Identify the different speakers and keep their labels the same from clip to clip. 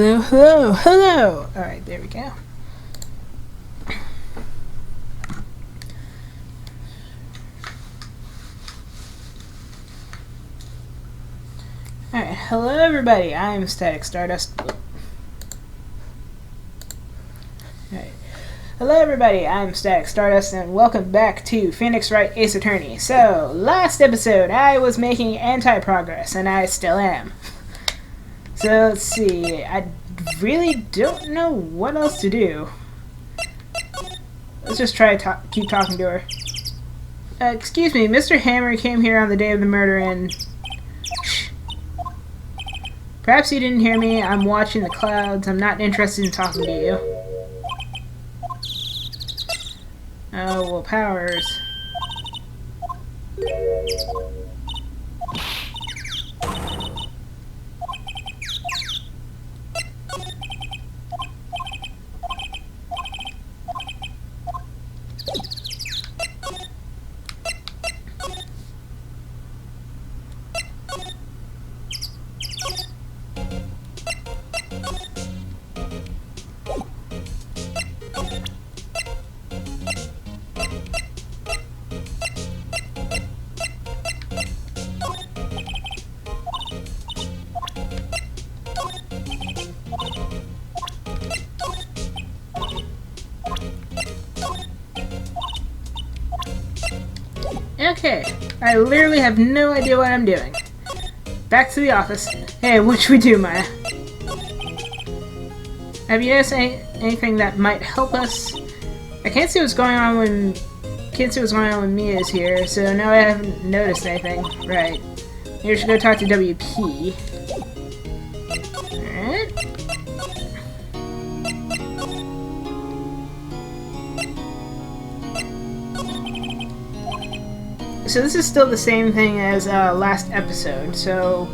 Speaker 1: Hello, hello, hello! Alright, there we go. Alright, hello everybody, I'm Static Stardust. Alright. Hello everybody, I'm Static Stardust, and welcome back to Phoenix Wright Ace Attorney. So, last episode, I was making anti-progress, and I still am. So, let's see, I really don't know what else to do. Let's just try to keep talking to her. Excuse me, Mr. Hammer came here on the day of the murder and... Shh. Perhaps you didn't hear me. I'm watching the clouds. I'm not interested in talking to you. Oh, well, powers. Okay, I literally have no idea what I'm doing. Back to the office. Hey, what should we do, Maya? Have you noticed anything that might help us? I can't see what's going on when Mia's here, so no, I haven't noticed anything. Right. Maybe we should go talk to WP. Alright. So this is still the same thing as last episode, so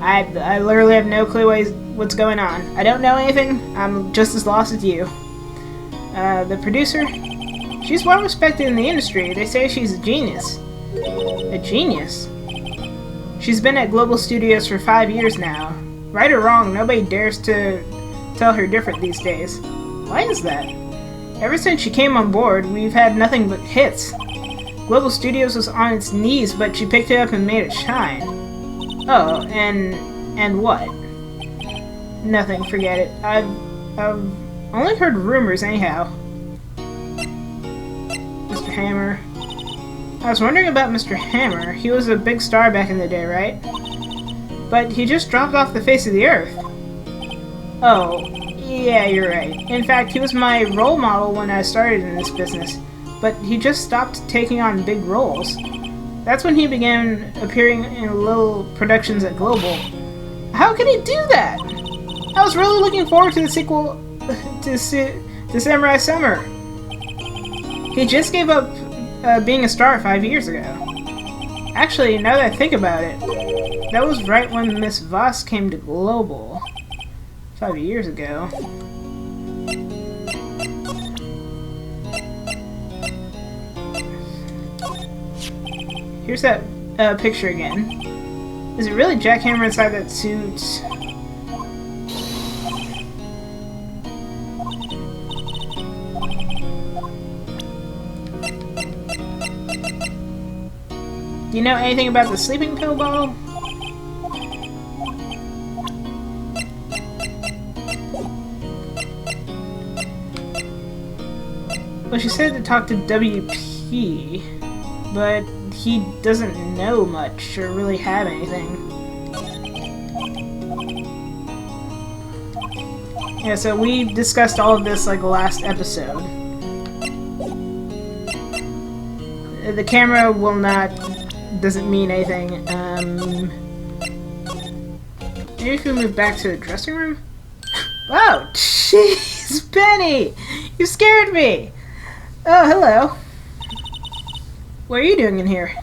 Speaker 1: I literally have no clue what's going on. I don't know anything. I'm just as lost as you. The producer? She's well respected in the industry. They say she's a genius. A genius? She's been at Global Studios for 5 years now. Right or wrong, nobody dares to tell her different these days. Why is that? Ever since she came on board, we've had nothing but hits. Global Studios was on its knees, but she picked it up and made it shine. Oh, and what? Nothing, forget it. I've only heard rumors anyhow. Mr. Hammer. I was wondering about Mr. Hammer. He was a big star back in the day, right? But he just dropped off the face of the earth. Oh, yeah, you're right. In fact, he was my role model when I started in this business. But he just stopped taking on big roles. That's when he began appearing in little productions at Global. How could he do that? I was really looking forward to the sequel to Samurai Summer. He just gave up being a star 5 years ago. Actually, now that I think about it, that was right when Miss Voss came to Global. 5 years ago. Here's that picture again. Is it really Jack Hammer inside that suit? Do you know anything about the sleeping pill bottle? Well, she said to talk to WP, but he doesn't know much or really have anything. Yeah, so we discussed all of this like last episode. The camera doesn't mean anything. Maybe if we move back to the dressing room? Wow, jeez, Penny! You scared me! Oh, hello. What are you doing in here?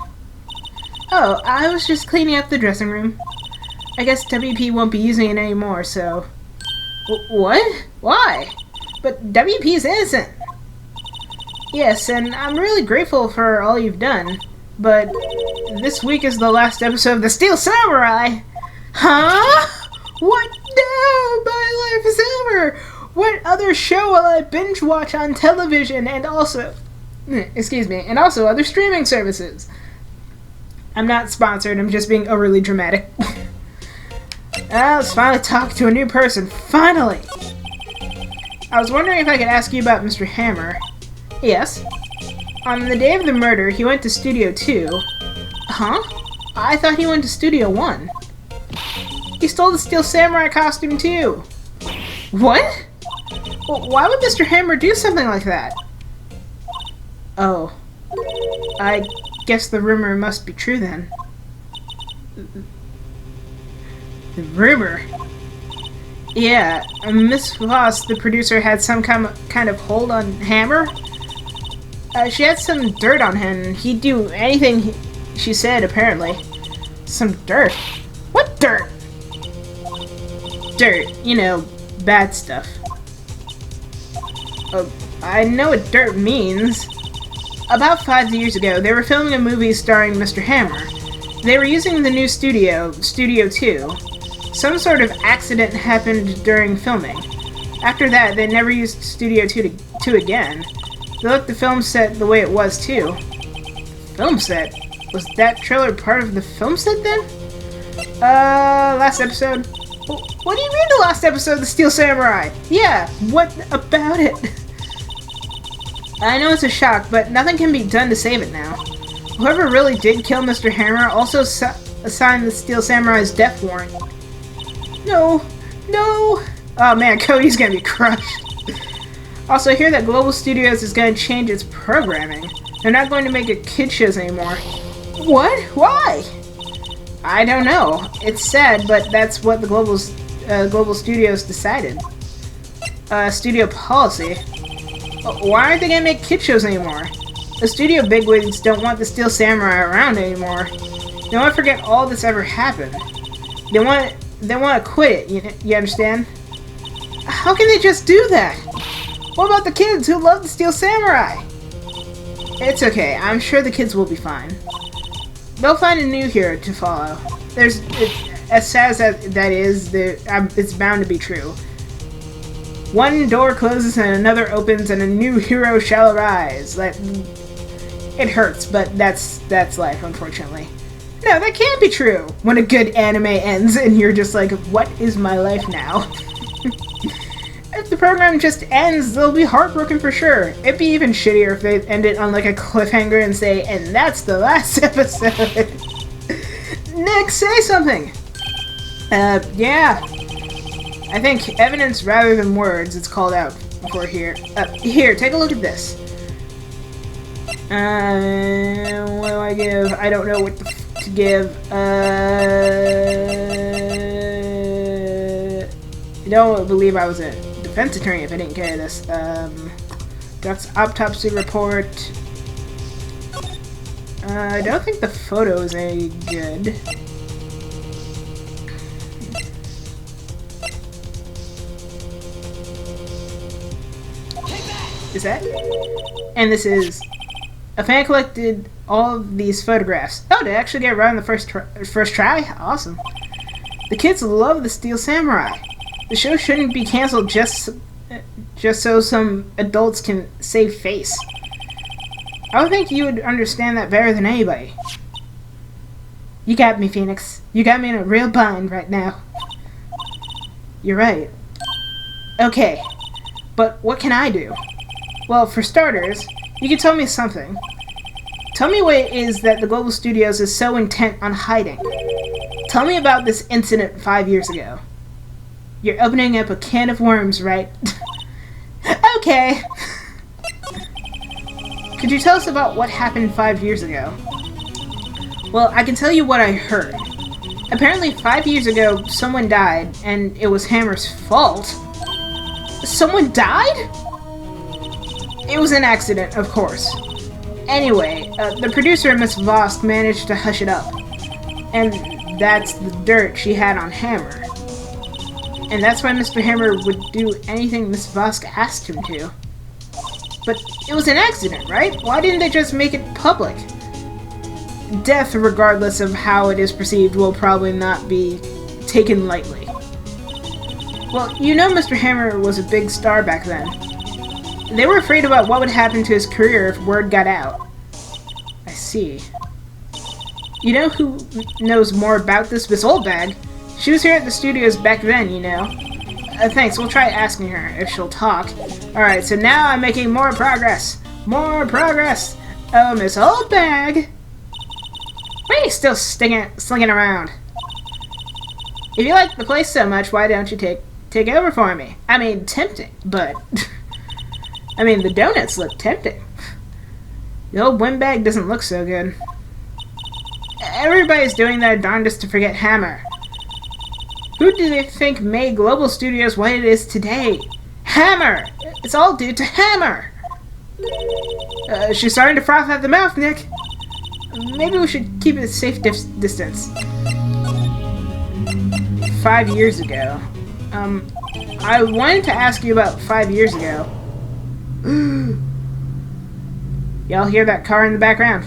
Speaker 1: Oh, I was just cleaning up the dressing room. I guess WP won't be using it anymore, so... What? Why? But WP's innocent! Yes, and I'm really grateful for all you've done, but this week is the last episode of The Steel Samurai! Huh? What? no, my life is over. What other show will I binge watch on television and also other streaming services? I'm not sponsored, I'm just being overly dramatic. Let's finally talk to a new person. Finally! I was wondering if I could ask you about Mr. Hammer. Yes? On the day of the murder, he went to Studio 2. Huh? I thought he went to Studio 1. He stole the Steel Samurai costume too. What? Well, why would Mr. Hammer do something like that? Oh. I guess the rumor must be true then. The rumor? Yeah, Miss Voss, the producer, had some kind of hold on Hammer. She had some dirt on him, and he'd do anything she said, apparently. Some dirt? What dirt? Dirt, you know, bad stuff. I know what dirt means. About 5 years ago, they were filming a movie starring Mr. Hammer. They were using the new studio, Studio 2. Some sort of accident happened during filming. After that, they never used Studio 2 again. They left the film set the way it was, too. Film set? Was that trailer part of the film set, then? Last episode? What do you mean the last episode of The Steel Samurai? Yeah, what about it? I know it's a shock, but nothing can be done to save it now. Whoever really did kill Mr. Hammer also signed the Steel Samurai's death warrant. No! No! Oh man, Cody's gonna be crushed. Also, I hear that Global Studios is gonna change its programming. They're not going to make it kid shows anymore. What? Why? I don't know. It's sad, but that's what the Global Studios decided. Studio policy. Why aren't they gonna make kid shows anymore? The studio bigwigs don't want the Steel Samurai around anymore. They want to forget all this ever happened. They want to quit it, you understand? How can they just do that? What about the kids who love the Steel Samurai? It's okay, I'm sure the kids will be fine. They'll find a new hero to follow. As sad as that is, it's bound to be true. One door closes and another opens and a new hero shall arise. It hurts, but that's life, unfortunately. No, that can't be true! When a good anime ends and you're just like, what is my life now? If the program just ends, they'll be heartbroken for sure. It'd be even shittier if they end it on like a cliffhanger and say, and that's the last episode. Nick, say something! Yeah. I think evidence rather than words, it's called out for here. Here, take a look at this. What do I give? I don't know what to give. You don't believe I was a defense attorney if I didn't carry this. That's autopsy report. I don't think the photo is any good. Is that? And this is... A fan collected all of these photographs. Oh, did I actually get right on the first try? Awesome. The kids love the Steel Samurai. The show shouldn't be canceled just so some adults can save face. I would think you would understand that better than anybody. You got me, Phoenix. You got me in a real bind right now. You're right. Okay. But what can I do? Well, for starters, you can tell me something. Tell me what it is that the Global Studios is so intent on hiding. Tell me about this incident 5 years ago. You're opening up a can of worms, right? Okay. Could you tell us about what happened 5 years ago? Well, I can tell you what I heard. Apparently 5 years ago, someone died, and it was Hammer's fault. Someone died? It was an accident, of course. Anyway, the producer, Miss Vosk, managed to hush it up. And that's the dirt she had on Hammer. And that's why Mr. Hammer would do anything Miss Vosk asked him to. But it was an accident, right? Why didn't they just make it public? Death, regardless of how it is perceived, will probably not be taken lightly. Well, you know Mr. Hammer was a big star back then. They were afraid about what would happen to his career if word got out. I see. You know who knows more about this? Miss Oldbag. She was here at the studios back then, you know. Thanks, we'll try asking her if she'll talk. Alright, so now I'm making more progress. More progress! Oh, Miss Oldbag! Why are you still slinging around? If you like the place so much, why don't you take over for me? I mean, tempting, but... I mean, the donuts look tempting. The old windbag doesn't look so good. Everybody's doing their darndest to forget Hammer. Who do they think made Global Studios what it is today? Hammer! It's all due to Hammer! She's starting to froth at the mouth, Nick. Maybe we should keep it a safe distance. 5 years ago. I wanted to ask you about 5 years ago. Y'all hear that car in the background?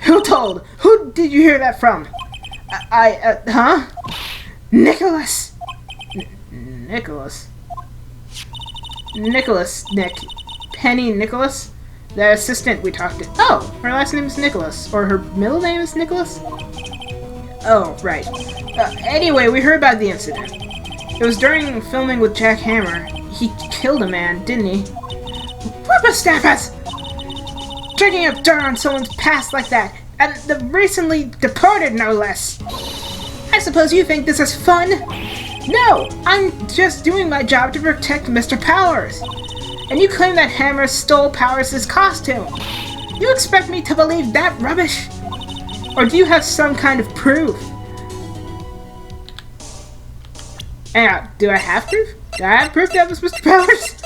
Speaker 1: Who told? Who did you hear that from? Huh? Nicholas! Nicholas? Nicholas, Nick. Penny Nicholas? The assistant we talked to. Oh, her last name is Nicholas. Or her middle name is Nicholas? Oh, right. Anyway, we heard about the incident. It was during filming with Jack Hammer. He killed a man, didn't he? Whippersnappers! Drinking up dirt on someone's past like that, and the recently departed, no less. I suppose you think this is fun? No, I'm just doing my job to protect Mr. Powers. And you claim that Hammer stole Powers' costume. You expect me to believe that rubbish? Or do you have some kind of proof? And do I have proof? Do I have proof that was Mr. Powers?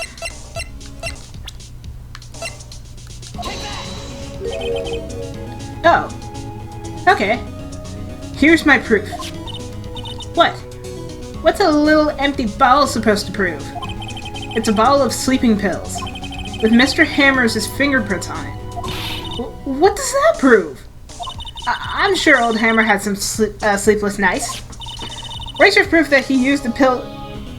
Speaker 1: Oh. Okay. Here's my proof. What? What's a little empty bottle supposed to prove? It's a bottle of sleeping pills, with Mr. Hammer's fingerprints on it. What does that prove? I'm sure old Hammer had some sleepless nights. Where's your proof that he used the pill?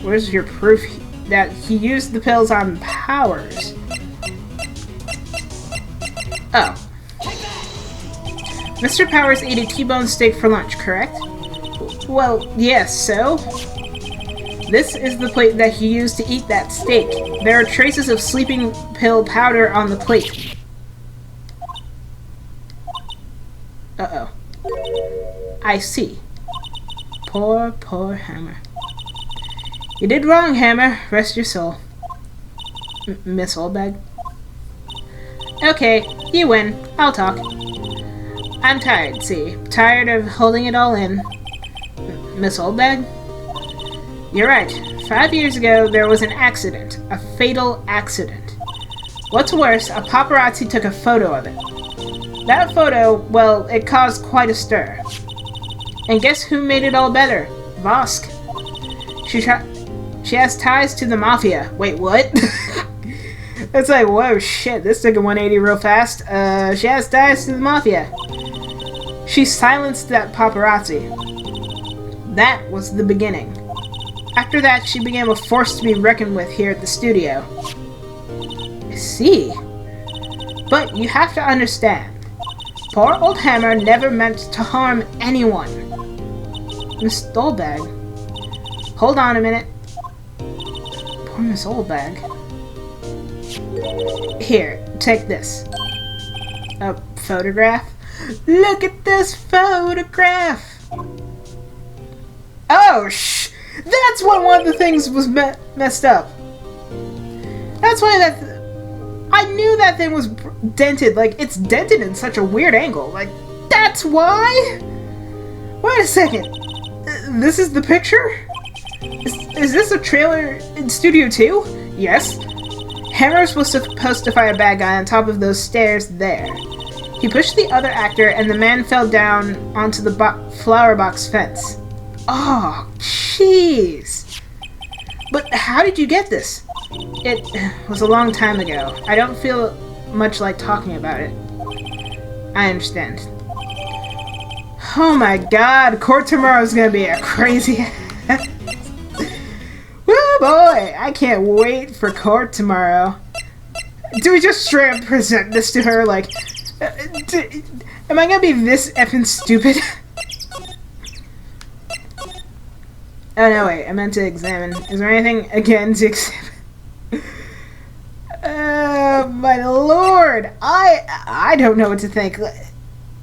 Speaker 1: Where's your proof that he used the pills on Powers? Oh. Mr. Powers ate a T-bone steak for lunch, correct? Well, yes, so? This is the plate that he used to eat that steak. There are traces of sleeping pill powder on the plate. Uh-oh. I see. Poor, poor Hammer. You did wrong, Hammer. Rest your soul. Miss Oldbag? Okay, you win. I'll talk. I'm tired, see. Tired of holding it all in. Miss Oldbag? You're right. 5 years ago, there was an accident. A fatal accident. What's worse, a paparazzi took a photo of it. That photo, well, it caused quite a stir. And guess who made it all better? Vosk. She has ties to the Mafia. Wait, what? It's like, whoa, shit, this took a 180 real fast. She has ties to the Mafia. She silenced that paparazzi. That was the beginning. After that, she became a force to be reckoned with here at the studio. I see. But you have to understand. Poor old Hammer never meant to harm anyone. Miss Oldbag. Hold on a minute. Poor Miss Oldbag. Here, take this. A photograph? Look at this photograph! Oh, that's why one of the things was messed up. That's why I knew that thing was dented. Like, it's dented in such a weird angle. Like, that's why? Wait a second. This is the picture? Is this a trailer in Studio 2? Yes. Hammer was supposed to fight a bad guy on top of those stairs there. He pushed the other actor, and the man fell down onto the flower box fence. Oh, jeez. But how did you get this? It was a long time ago. I don't feel much like talking about it. I understand. Oh my god, court tomorrow is gonna be a crazy Woo! boy, I can't wait for court tomorrow. Do we just straight up present this to her like, am I gonna be this effing stupid? Oh no, wait, I meant to examine. Is there anything again to examine? My lord, I don't know what to think.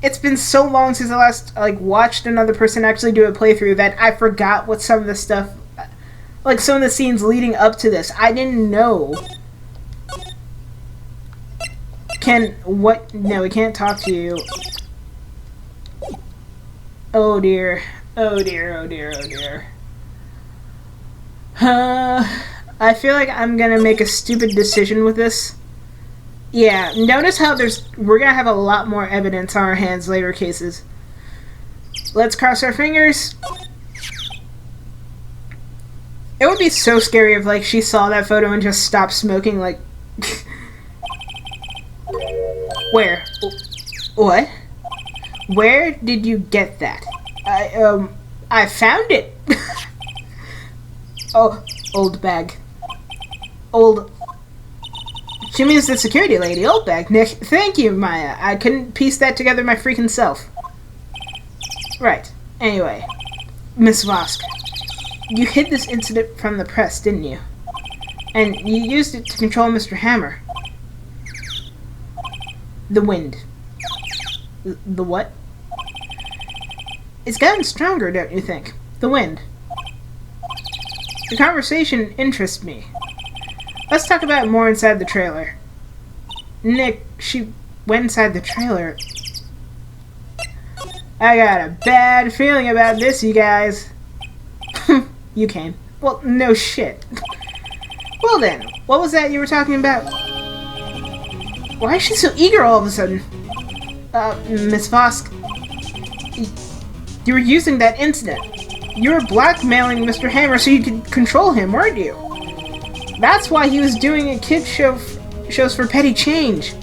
Speaker 1: It's been so long since I last watched another person actually do a playthrough that I forgot what some of the stuff, like some of the scenes leading up to this. I didn't know. No, we can't talk to you. Oh dear. Oh dear, oh dear, oh dear. I feel like I'm gonna make a stupid decision with this. Yeah, notice how we're gonna have a lot more evidence on our hands later cases. Let's cross our fingers. It would be so scary if she saw that photo and just stopped smoking Where? What? Where did you get that? I found it. Oh, old bag. Old... She means the security lady. Old bag, Nick. Thank you, Maya. I couldn't piece that together my freaking self. Right. Anyway. Miss Vosk. You hid this incident from the press, didn't you? And you used it to control Mr. Hammer. The wind. The what? It's gotten stronger, don't you think? The wind. The conversation interests me. Let's talk about it more inside the trailer. Nick, she went inside the trailer. I got a bad feeling about this, you guys. You came. Well, no shit. Well then, what was that you were talking about? Why is she so eager all of a sudden? Miss Vosk, you were using that incident. You were blackmailing Mr. Hammer so you could control him, weren't you? That's why he was doing a kid shows for petty change.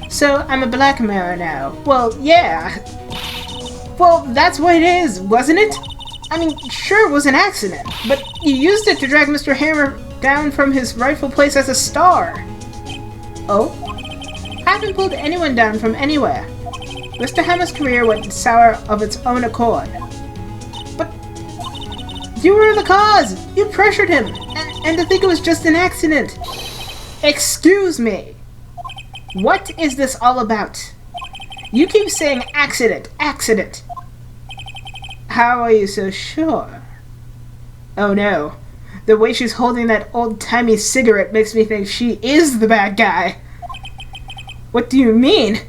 Speaker 1: So, I'm a blackmailer now. Well, yeah. Well, that's what it is, wasn't it? I mean, sure it was an accident, but you used it to drag Mr. Hammer down from his rightful place as a star. Oh? I haven't pulled anyone down from anywhere. Mr. Hammer's career went sour of its own accord. But you were the cause! You pressured him! And to think it was just an accident! Excuse me! What is this all about? You keep saying accident, accident! How are you so sure? Oh no. The way she's holding that old-timey cigarette makes me think she is the bad guy. What do you mean?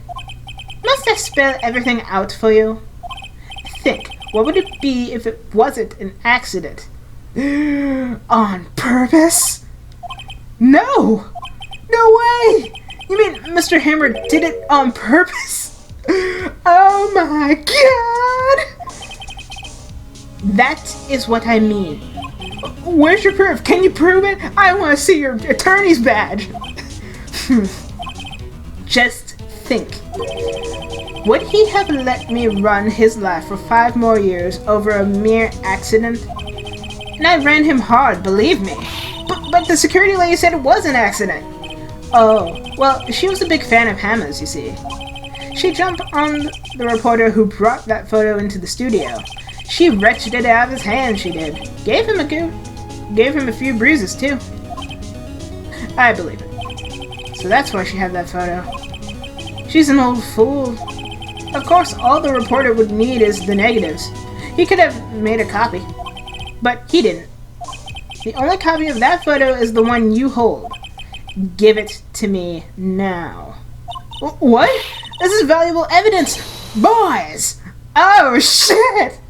Speaker 1: Must I spell everything out for you? Think, what would it be if it wasn't an accident? On purpose? No! No way! You mean Mr. Hammer did it on purpose? Oh my god! That is what I mean. Where's your proof? Can you prove it? I want to see your attorney's badge. Just think. Would he have let me run his life for 5 more years over a mere accident? And I ran him hard, believe me. But the security lady said it was an accident. Oh, well, she was a big fan of Hammer's, you see. She jumped on the reporter who brought that photo into the studio. She wrenched it out of his hand, she did. Gave him a few bruises, too. I believe it. So that's why she had that photo. She's an old fool. Of course, all the reporter would need is the negatives. He could have made a copy. But he didn't. The only copy of that photo is the one you hold. Give it to me now. What? This is valuable evidence! Boys! Oh, shit!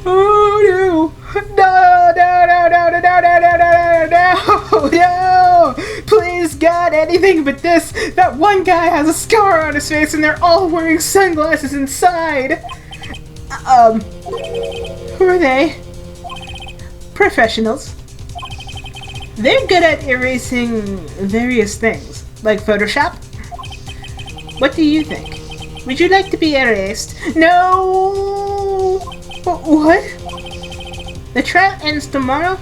Speaker 1: Oh, no! No, no, no, no, no, no, no, no, no, no, no! Please, God, anything but this! That one guy has a scar on his face and they're all wearing sunglasses inside! Who are they? Professionals. They're good at erasing various things, like Photoshop. What do you think? Would you like to be erased? No! What? The trial ends tomorrow?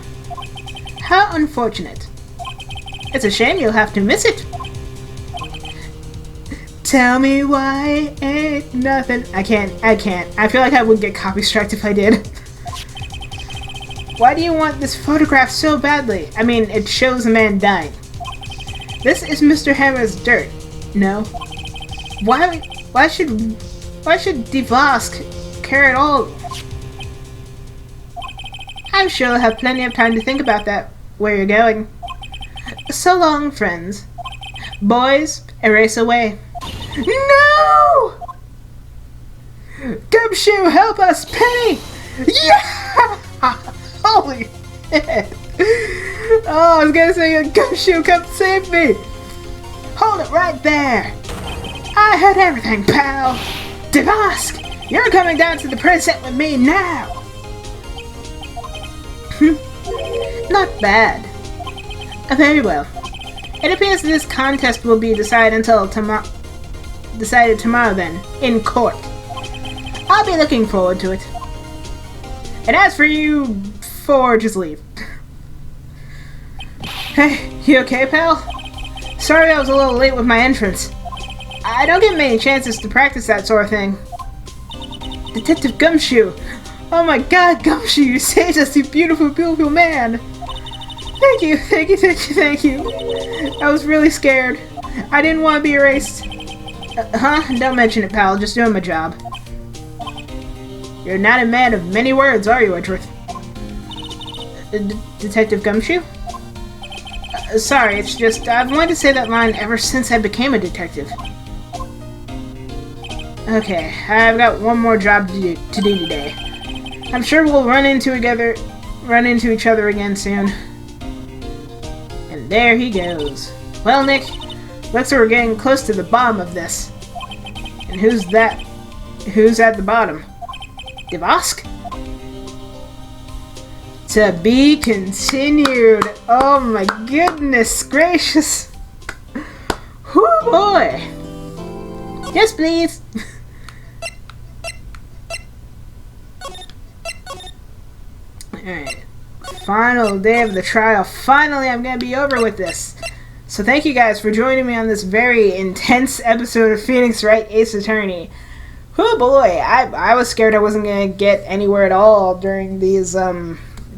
Speaker 1: How unfortunate. It's a shame you'll have to miss it. Tell me why ain't nothing. I can't. I feel like I would get copy striked if I did. Why do you want this photograph so badly? I mean, it shows a man dying. This is Mr. Hammer's dirt. No. Why should Devosk care at all? I'm sure you'll have plenty of time to think about that, where you're going. So long, friends. Boys, erase away. No! Gumshoe, help us! Penny! Yeah! Holy shit! Oh, I was gonna say, Gumshoe, come save me! Hold it right there! I heard everything, pal! Devosk, you're coming down to the preset with me now! Not bad. Very well. It appears this contest will be decided tomorrow then, in court. I'll be looking forward to it. And as for you four, just leave. Hey, you okay, pal? Sorry I was a little late with my entrance. I don't get many chances to practice that sort of thing. Detective Gumshoe! Oh my god, Gumshoe, you saved us, you beautiful, beautiful man! Thank you. I was really scared. I didn't want to be erased. Don't mention it, pal. Just doing my job. You're not a man of many words, are you, Edgeworth? Detective Gumshoe? Sorry, it's just I've wanted to say that line ever since I became a detective. Okay, I've got one more job to do today. I'm sure we'll run into each other again soon. And there he goes. Well, Nick, looks like we're getting close to the bottom of this. And who's that? Who's at the bottom? Devosk? To be continued. Oh my goodness gracious. Whoo boy. Yes, please. Alright. Final day of the trial. Finally, I'm going to be over with this. So thank you guys for joining me on this very intense episode of Phoenix Wright Ace Attorney. Oh boy, I was scared I wasn't going to get anywhere at all during these,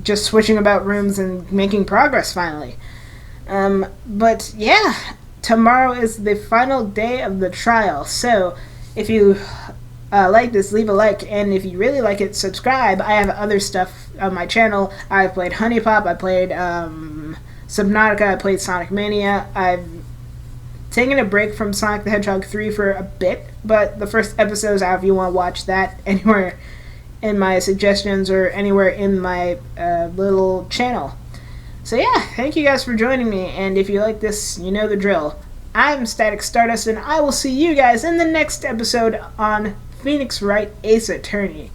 Speaker 1: just switching about rooms and making progress finally. But yeah, tomorrow is the final day of the trial. So if you like this, leave a like, and if you really like it, subscribe. I have other stuff on my channel. I've played Honey Pop, I played Subnautica, I played Sonic Mania. I've taken a break from Sonic the Hedgehog 3 for a bit, but the first episode's out if you want to watch that anywhere in my suggestions or anywhere in my little channel. So yeah, thank you guys for joining me, and if you like this, you know the drill. I'm Static Stardust, and I will see you guys in the next episode on Phoenix Wright Ace Attorney.